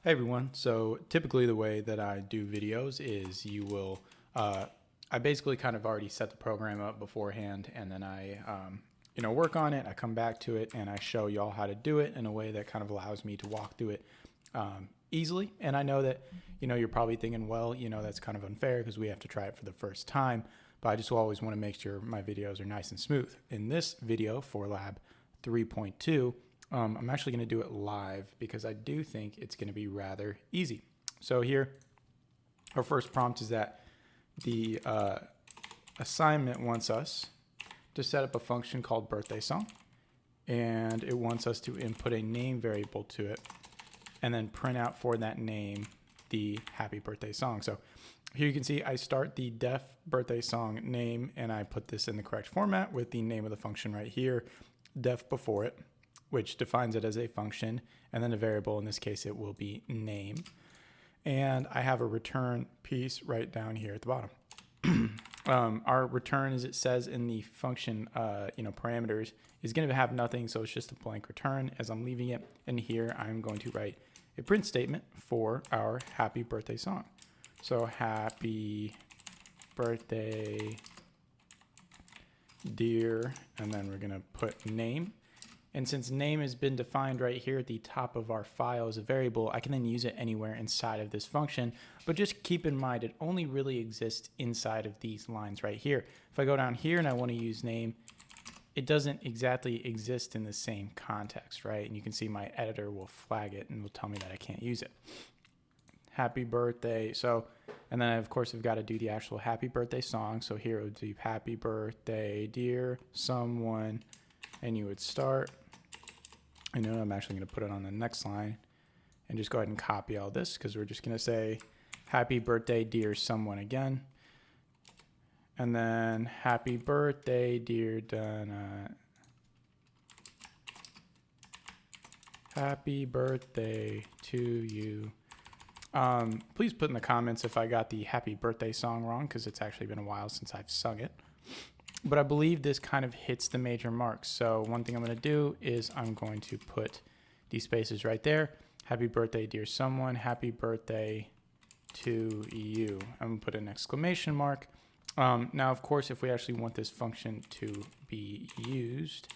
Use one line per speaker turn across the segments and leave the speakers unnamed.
Hey everyone. So typically the way that I do videos is I basically kind of already set the program up beforehand, and then I work on it. I come back to it and I show y'all how to do it in a way that kind of allows me to walk through it easily. And I know that, you're probably thinking, well, that's kind of unfair because we have to try it for the first time, but I just always want to make sure my videos are nice and smooth. In this video for Lab 3.2, I'm actually going to do it live because I do think it's going to be rather easy. So here, our first prompt is that the assignment wants us to set up a function called birthday song, and it wants us to input a name variable to it and then print out for that name the happy birthday song. So here you can see I start the def birthday song name, and I put this in the correct format with the name of the function right here, def before it, which defines it as a function, and then a variable. In this case, it will be name. And I have a return piece right down here at the bottom. Our return, as it says in the function, parameters, is going to have nothing, so it's just a blank return as I'm leaving it. And here I'm going to write a print statement for our happy birthday song. So happy birthday, dear, and then we're going to put name. And since name has been defined right here at the top of our file as a variable, I can then use it anywhere inside of this function. But just keep in mind, it only really exists inside of these lines right here. If I go down here and I want to use name, it doesn't exactly exist in the same context, right? And you can see my editor will flag it and will tell me that I can't use it. Happy birthday. So, and then of course I've got to do the actual happy birthday song. So here it would be happy birthday, dear someone, and you would start. I'm actually going to put it on the next line and just go ahead and copy all this because we're just going to say happy birthday, dear someone again. And then happy birthday, dear Donna. Happy birthday to you. Please put in the comments if I got the happy birthday song wrong because it's actually been a while since I've sung it. But I believe this kind of hits the major marks. So one thing I'm going to do is I'm going to put these spaces right there. Happy birthday, dear someone. Happy birthday to you. I'm going to put an exclamation mark. Now, of course, if we actually want this function to be used,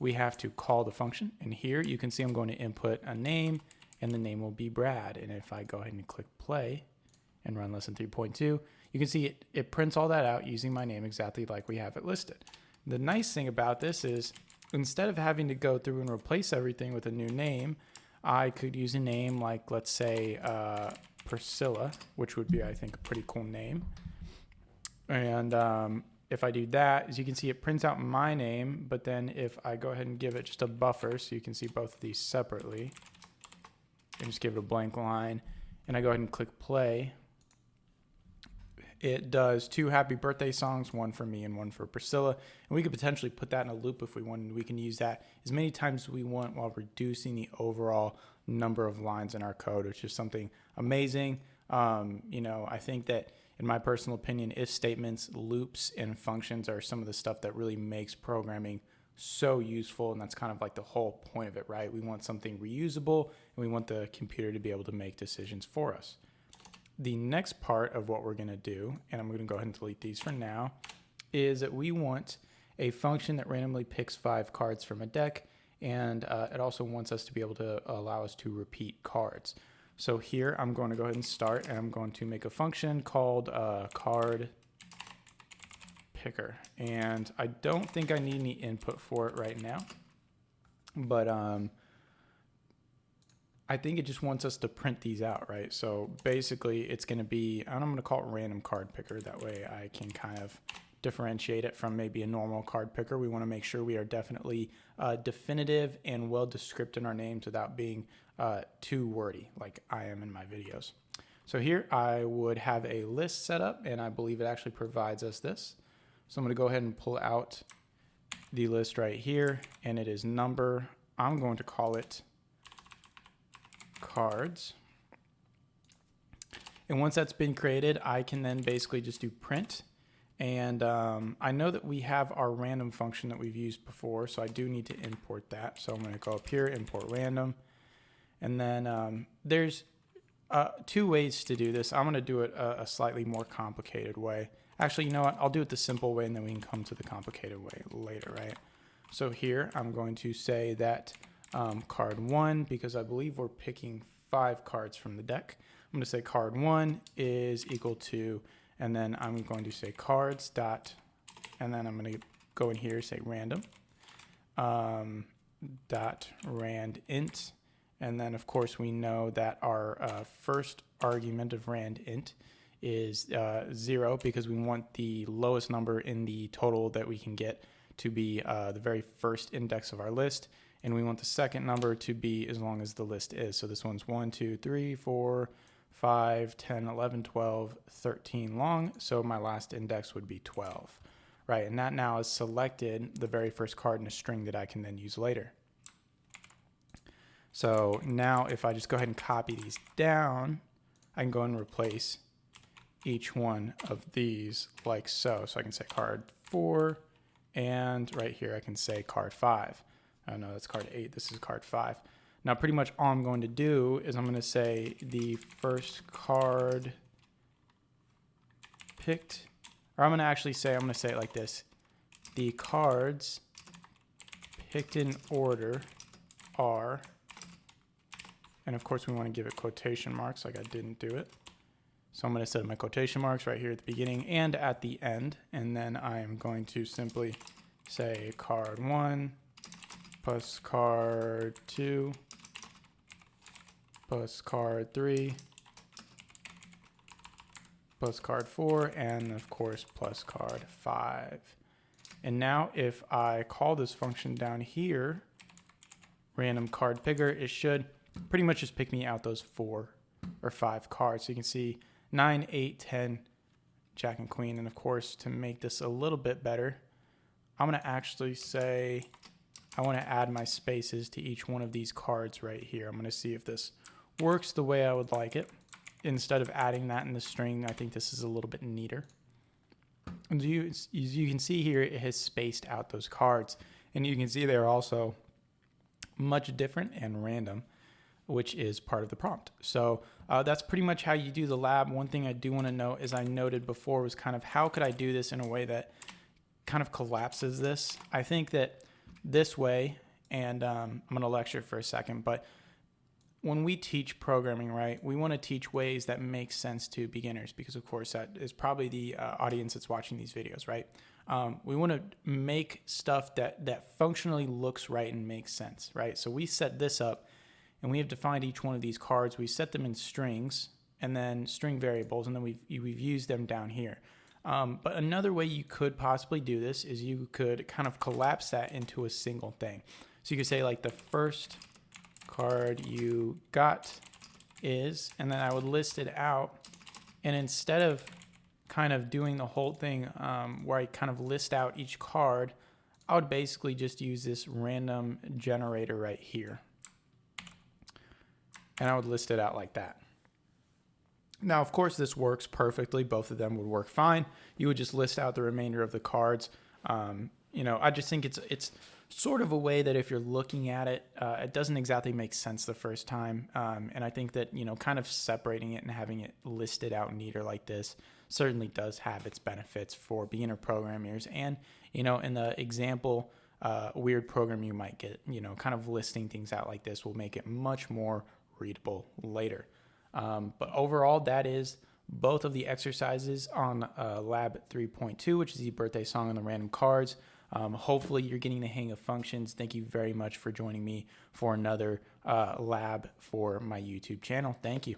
we have to call the function. And here you can see I'm going to input a name, and the name will be Brad. And if I go ahead and click play and run lesson 3.2, you can see it prints all that out using my name exactly like we have it listed. The nice thing about this is instead of having to go through and replace everything with a new name, I could use a name like, let's say, Priscilla, which would be, I think, a pretty cool name. And if I do that, as you can see, it prints out my name, but then if I go ahead and give it just a buffer, so you can see both of these separately, and just give it a blank line, and I go ahead and click play, it does 2 happy birthday songs, one for me and one for Priscilla. And we could potentially put that in a loop if we wanted. We can use that as many times as we want while reducing the overall number of lines in our code, which is something amazing. I think that in my personal opinion, if statements, loops, and functions are some of the stuff that really makes programming so useful. And that's kind of like the whole point of it, right? We want something reusable, and we want the computer to be able to make decisions for us. The next part of what we're going to do, and I'm going to go ahead and delete these for now, is that we want a function that randomly picks 5 cards from a deck, and it also wants us to be able to allow us to repeat cards. So here I'm going to go ahead and start, and I'm going to make a function called card picker. And I don't think I need any input for it right now, but I think it just wants us to print these out, right? So basically it's going to be, I'm going to call it random card picker. That way I can kind of differentiate it from maybe a normal card picker. We want to make sure we are definitely definitive and well descriptive in our names without being too wordy like I am in my videos. So here I would have a list set up, and I believe it actually provides us this. So I'm going to go ahead and pull out the list right here, and it is number. I'm going to call it cards. And once that's been created, I can then basically just do print. And I know that we have our random function that we've used before, so I do need to import that. So I'm going to go up here, import random. And then there's two ways to do this. I'm going to do it a slightly more complicated way. Actually, you know what? I'll do it the simple way, and then we can come to the complicated way later, right? So here I'm going to say that card 1, because I believe we're picking 5 cards from the deck. I'm going to say card 1 is equal to, and then I'm going to say cards dot, and then I'm going to go in here, say random, dot rand int. And then, of course, we know that our first argument of rand int is 0, because we want the lowest number in the total that we can get to be the very first index of our list. And we want the second number to be as long as the list is. So this one's 1, 2, 3, 4, 5, 10, 11, 12, 13 long. So my last index would be 12, right? And that now has selected the very first card in a string that I can then use later. So now if I just go ahead and copy these down, I can go and replace each one of these like so. So I can say card 4, and right here I can say card 5. Oh no, that's card 8. This is card 5. Now pretty much all I'm going to do is I'm going to say the first card picked, or I'm going to actually say, I'm going to say it like this. The cards picked in order are, and of course we want to give it quotation marks like I didn't do it. So I'm going to set my quotation marks right here at the beginning and at the end. And then I'm going to simply say card 1 plus card 2 plus card 3 plus card 4, and of course plus card 5. And now if I call this function down here, random card picker, it should pretty much just pick me out those 4 or 5 cards. So you can see 9, 8, 10, Jack and Queen. And of course, to make this a little bit better, I'm going to actually say I want to add my spaces to each one of these cards right here. I'm going to see if this works the way I would like it. Instead of adding that in the string, I think this is a little bit neater. And as you can see here, it has spaced out those cards. And you can see they're also much different and random, which is part of the prompt. So that's pretty much how you do the lab. One thing I do want to note, as I noted before, was kind of how could I do this in a way that kind of collapses this. I think that this way, and I'm going to lecture for a second, but when we teach programming, right, we want to teach ways that make sense to beginners, because of course that is probably the audience that's watching these videos, right? We want to make stuff that functionally looks right and makes sense, right? So we set this up, and we have defined each one of these cards. We set them in strings and then string variables, and then we've used them down here. But another way you could possibly do this is you could kind of collapse that into a single thing. So you could say like the first card you got is, and then I would list it out. And instead of kind of doing the whole thing where I kind of list out each card, I would basically just use this random generator right here. And I would list it out like that. Now, of course, this works perfectly. Both of them would work fine. You would just list out the remainder of the cards. You know, I just think it's sort of a way that if you're looking at it, it doesn't exactly make sense the first time. And I think that, you know, kind of separating it and having it listed out neater like this certainly does have its benefits for beginner programmers. And, you know, in the example, weird program you might get, you know, kind of listing things out like this will make it much more readable later. But overall, that is both of the exercises on Lab 3.2, which is the birthday song on the random cards. Hopefully you're getting the hang of functions. Thank you very much for joining me for another lab for my YouTube channel. Thank you.